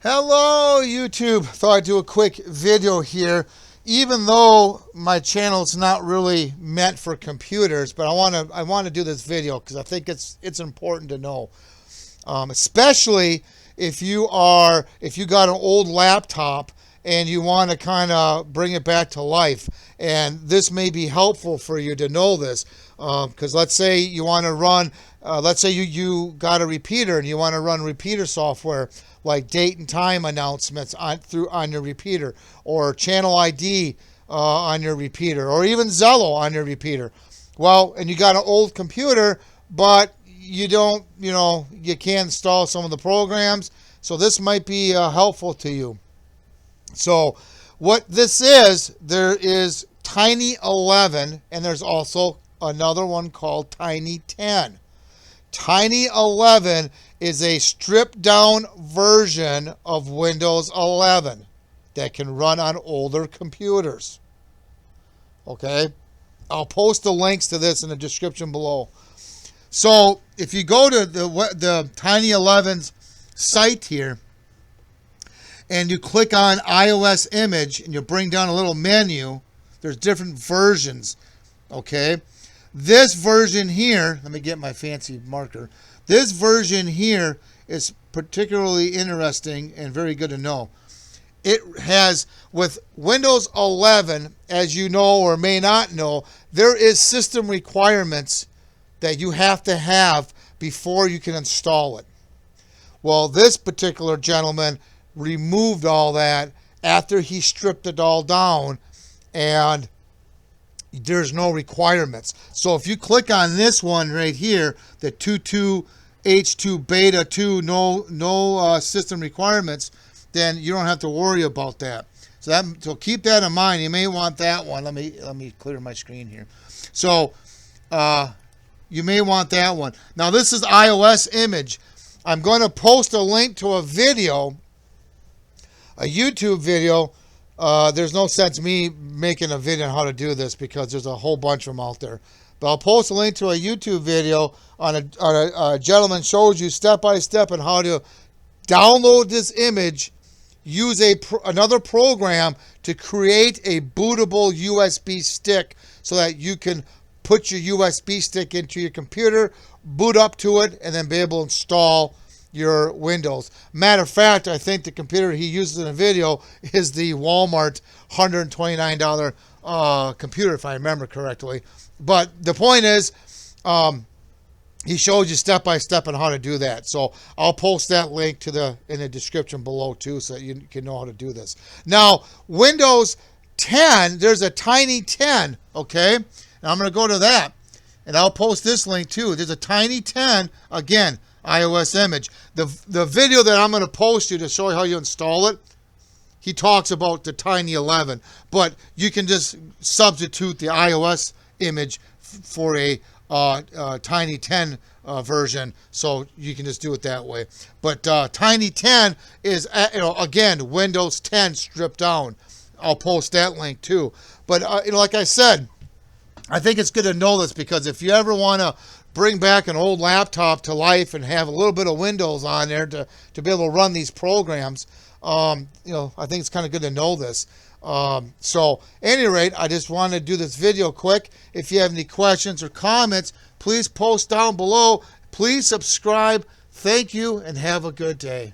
Hello YouTube. Thought I'd do a quick video here. Even though my channel is not really meant for computers, but I want to do this video because I think it's important to know, especially if you got an old laptop and you want to kind of bring it back to life. And this may be helpful for you to know this, because let's say you want to run, let's say you got a repeater and you want to run repeater software like date and time announcements on your repeater, or channel ID on your repeater, or even Zello on your repeater. Well, and you got an old computer, but you can't install some of the programs. So this might be helpful to you. So what this is, there is Tiny 11, and there's also another one called Tiny 10. Tiny 11 is a stripped down version of Windows 11 that can run on older computers. Okay, I'll post the links to this in the description below. So if you go to the Tiny 11's site here and you click on iOS image and you bring down a little menu, there's different versions. Okay, this version here, let me get my fancy marker. This version here is particularly interesting and very good to know. It has, with Windows 11, as you know or may not know, there is system requirements that you have to have before you can install it. Well, this particular gentleman removed all that after he stripped it all down, and there's no requirements. So if you click on this one right here, the 22H2 Beta 2, no system requirements, then you don't have to worry about that. So keep that in mind. You may want that one. Let me clear my screen here. So you may want that one. Now this is iOS image. I'm going to post a link to a video, a YouTube video. There's no sense me making a video on how to do this because there's a whole bunch of them out there. But I'll post a link to a YouTube video on a gentleman shows you step by step on how to download this image, use another program to create a bootable USB stick so that you can put your USB stick into your computer, boot up to it, and then be able to install your Windows. Matter of fact, I think the computer he uses in the video is the Walmart $129 computer, if I remember correctly. But the point is, he shows you step by step on how to do that. So I'll post that link in the description below too, so that you can know how to do this. Now, Windows 10, there's a Tiny 10. Okay, and I'm going to go to that, and I'll post this link too. There's a Tiny 10 again. iOS image. The video that I'm going to post you to show you how you install it, he talks about the Tiny 11, but you can just substitute the iOS image for a Tiny 10 version, so you can just do it that way. But Tiny 10 is, again, Windows 10 stripped down. I'll post that link too. But like I said, I think it's good to know this, because if you ever want to bring back an old laptop to life and have a little bit of Windows on there to be able to run these programs, I think it's kind of good to know this. So at any rate, I just wanted to do this video quick. If you have any questions or comments, please post down below. Please subscribe. Thank you, and have a good day.